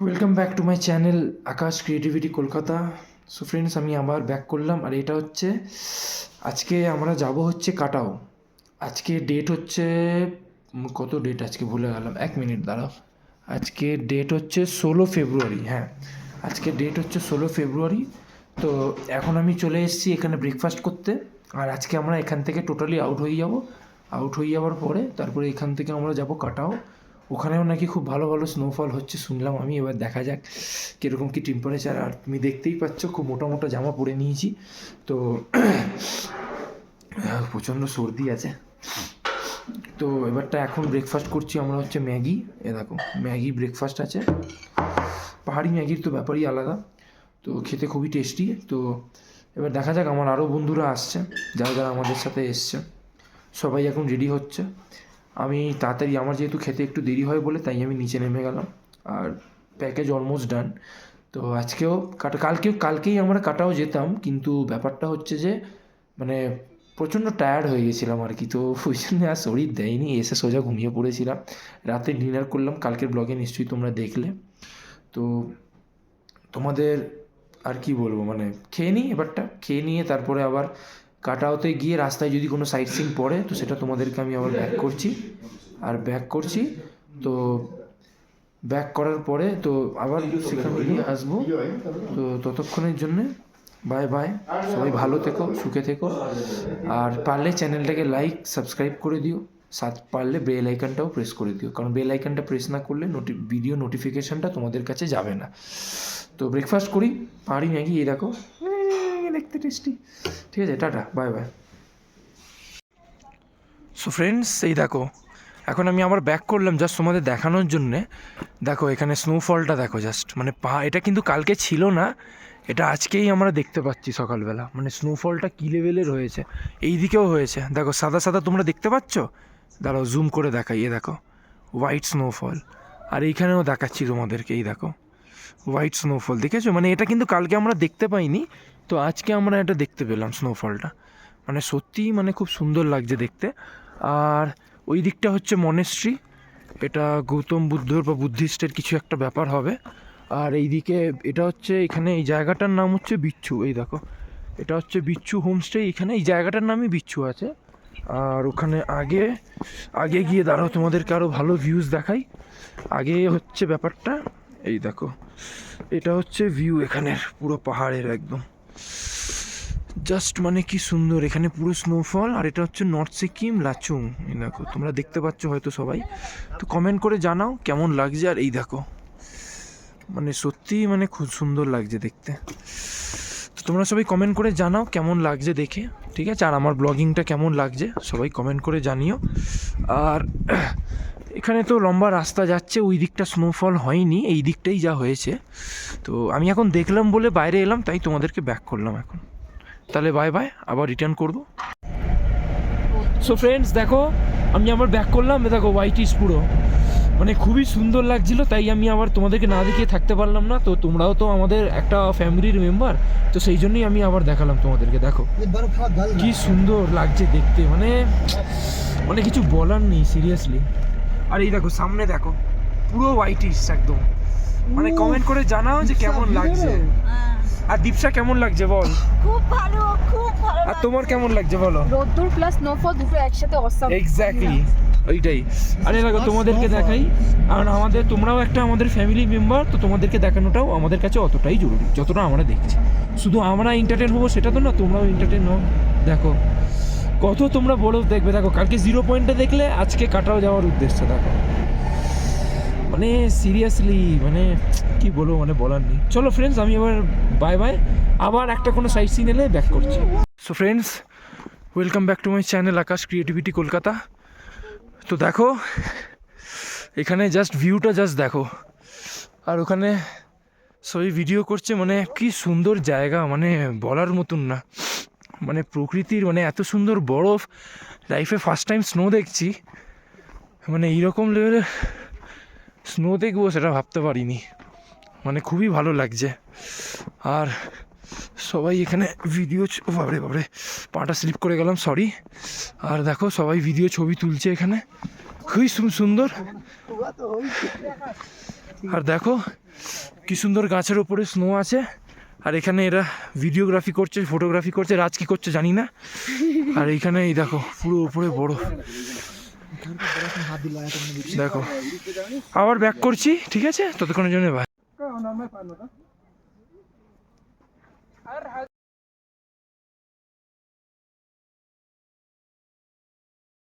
Welcome back to my channel Akash creativity Kolkata. So friends, আমি আবার back করলাম। আর এটা হচ্ছে আজকে আমরা যাব হচ্ছে কাটাও। আজকে ডেট হচ্ছে কত ডেট আজকে ভুলে গেলাম, 1 মিনিট দাঁড়াও। আজকে ডেট হচ্ছে 16 ফেব্রুয়ারি। হ্যাঁ, আজকে ডেট হচ্ছে 16 ফেব্রুয়ারি। তো এখন আমি চলে এসেছি এখানে ব্রেকফাস্ট করতে। আর আজকে আমরা এখান থেকে টোটালি আউট হয়ে যাব। আউট হয়ে যাওয়ার পরে তারপরে এখান থেকে আমরা যাব কাটাও। ওখানেও নাকি খুব ভালো ভালো স্নোফল হচ্ছে শুনলাম আমি। এবার দেখা যাক কীরকম কী টেম্পারেচার। আর তুমি দেখতেই পাচ্ছ খুব মোটা মোটা জামা পরে নিয়েছি। তো প্রচণ্ড সর্দি আছে। তো এবারটা এখন ব্রেকফাস্ট করছি আমরা হচ্ছে ম্যাগি। এ দেখো ম্যাগি ব্রেকফাস্ট আছে। পাহাড়ি ম্যাগির তো ব্যাপারই আলাদা, তো খেতে খুবই টেস্টি। তো এবার দেখা যাক, আমার আরও বন্ধুরা আসছে যারা যারা আমাদের সাথে এসছে, সবাই এখন রেডি হচ্ছে। আমি তাড়াতাড়ি, আমার যেহেতু খেতে একটু দেরি হয় বলে তাই আমি নিচে নেমে গেলাম। আর প্যাকেজ অলমোস্ট ডান। তো আজকেও কালকেই আমরা কাটাও যেতাম, কিন্তু ব্যাপারটা হচ্ছে যে মানে প্রচণ্ড টায়ার্ড হয়ে গেছিলাম আর কি। তো ওই জন্য আর শরীর দেয়নি, এসে সোজা ঘুমিয়ে পড়েছিলাম। রাতে ডিনার করলাম, কালকের ব্লগে নিশ্চয়ই তোমরা দেখলে। তো তোমাদের আর কি বলবো, মানে খেয়ে নিই, এবারটা খেয়ে নিয়ে তারপরে আবার কাটাওতে গিয়ে রাস্তায় যদি কোনো সাইট সিন পড়ে তো সেটা তোমাদেরকে আমি আবার ব্যাক করছি। তো ব্যাক করার পরে তো আবার সেখানে গিয়ে আসবো। তো ততক্ষণের জন্যে বাই বাই। সবাই ভালো থেকো, সুখে থেকো। আর পারলে চ্যানেলটাকে লাইক সাবস্ক্রাইব করে দিও। পারলে বেল আইকনটাও প্রেস করে দিও, কারণ বেল আইকনটা প্রেস না করলে ভিডিও নোটিফিকেশানটা তোমাদের কাছে যাবে না। তো ব্রেকফাস্ট করি, পাহাড়ি ম্যাগি, এই দেখো দেখতে টেস্টি। ঠিক আছে, tata, bye bye. So friends, এই দেখো এখন আমি আবার ব্যাক করলাম জাস্ট তোমাদের দেখানোর জন্যে। দেখো এখানে স্নোফলটা দেখো জাস্ট, মানে এটা কিন্তু কালকে ছিল না, এটা আজকেই আমরা দেখতে পাচ্ছি সকালবেলা। মানে স্নোফলটা কী লেভেলের হয়েছে, এই দিকেও হয়েছে দেখো, সাদা সাদা তোমরা দেখতে পাচ্ছ। দাঁড়াও জুম করে দেখাই, এ দেখো হোয়াইট স্নোফল। আর এইখানেও দেখাচ্ছি তোমাদেরকে, এই দেখো হোয়াইট স্নোফল, দেখেছো? মানে এটা কিন্তু কালকে আমরা দেখতে পাইনি, তো আজকে আমরা এটা দেখতে পেলাম স্নোফলটা। মানে সত্যিই মানে খুব সুন্দর লাগছে দেখতে। আর ওই দিকটা হচ্ছে মনেস্ট্রি, এটা গৌতম বুদ্ধর বা বুদ্ধিস্টের কিছু একটা ব্যাপার হবে। আর এইদিকে এটা হচ্ছে, এখানে এই জায়গাটার নাম হচ্ছে বিচ্ছু। এই দেখো এটা হচ্ছে বিচ্ছু হোমস্টে, এখানে এই জায়গাটার নামই বিচ্ছু আছে। আর ওখানে আগে গিয়ে দাঁড়াও, তোমাদেরকে আরও ভালো ভিউজ দেখাই। আগে হচ্ছে ব্যাপারটা, এই দেখো এটা হচ্ছে ভিউ এখানের পুরো পাহাড়ের একদম জাস্ট, মানে কি সুন্দর এখানে পুরো স্নোফল। আর এটা হচ্ছে নর্থ সিকিম লাচুং, এই দেখো তোমরা দেখতে পাচ্ছ হয়তো সবাই। তো কমেন্ট করে জানাও কেমন লাগছে। আর এই দেখো মানে সত্যিই মানে খুব সুন্দর লাগছে দেখতে। তো তোমরা সবাই কমেন্ট করে জানাও কেমন লাগছে দেখে, ঠিক আছে? আর আমার ব্লগিংটা কেমন লাগছে সবাই কমেন্ট করে জানিও। আর এখানে তো লম্বা রাস্তা যাচ্ছে, ওই দিকটা স্নোফল হয়নি, এই দিকটাই যা হয়েছে। তো আমি এখন দেখলাম বলে বাইরে এলাম, তাই তোমাদেরকে ব্যাক করলাম এখন। তাহলে বাই বাই, আবার রিটার্ন করবো। সো ফ্রেন্ডস দেখো, আমি আবার ব্যাক করলাম, দেখো হোয়াইটিস পুরো, মানে খুবই সুন্দর লাগছিল। তাই আমি আবার তোমাদেরকে না দেখিয়ে থাকতে পারলাম না। তো তোমরাও তো আমাদের একটা ফ্যামিলির মেম্বার, তো সেই জন্যই আমি আবার দেখালাম তোমাদেরকে। দেখো কি সুন্দর লাগছে দেখতে, মানে মানে কিছু বলার নেই সিরিয়াসলি। আর এই দেখো সামনে দেখো পুরো হোয়াইটিস একদম। মানে কমেন্ট করে জানাও যে কেমন লাগছে। আর দীপশা কেমন লাগছে বল? খুব ভালো, খুব ভালো। আর তোমার কেমন লাগছে বলো? রোদ্দুর প্লাস স্নোফল দুটো একসাথে অসাম। এক্স্যাক্টলি ওইটাই। আরে দেখো তোমাদেরকে দেখাই, কারণ তোমরাও একটা আমাদের ফ্যামিলি মেম্বার, তো তোমাদেরকে দেখানোটাও আমাদের কাছে অতটাই জরুরি যতটা আমরা দেখছি। শুধু আমরা এন্টারটেন হবো সেটা তো না, তোমরাও এন্টারটেন হও। দেখো কত তোমরা বড় দেখবে। দেখো কালকে 0 পয়েন্টে দেখলে, আজকে কাটাও যাওয়ার উদ্দেশ্যে দেখো, মানে সিরিয়াসলি মানে কি বলবো, মানে বলার নেই। চলো ফ্রেন্ডস, আমি এবার বাই বাই, আবার একটা কোনো সাইট সিন এলে ব্যাক করছি। So friends, welcome back to my channel Akash creativity Kolkata. তো দেখো এখানে জাস্ট ভিউটা জাস্ট দেখো, আর ওখানে সবাই ভিডিও করছে, মানে কি সুন্দর জায়গা, মানে বলার মতন না। মানে প্রকৃতির মানে এত সুন্দর বরফ, লাইফে ফার্স্ট টাইম স্নো দেখছি, মানে এইরকম লেভেলের স্নো দেখবো সেটা ভাবতে পারিনি। মানে খুবই ভালো লাগছে। আর সবাই এখানে ভিডিও, বাবরে বাবরে পাটা স্লিপ করে গেলাম, সরি। আর দেখো সবাই ভিডিও ছবি তুলছে এখানে, খুবই সুন্দর। আর দেখো কি সুন্দর গাছের ওপরে স্নো আছে, আর এখানে এরা ভিডিওগ্রাফি করছে, ফটোগ্রাফি করছে, রাজ কি করছে জানি না। আর এইখানে এই দেখো পুরো উপরে বরফ। দেখো আবার ব্যাক করছি, ঠিক আছে, ততক্ষণের জন্য ভাই।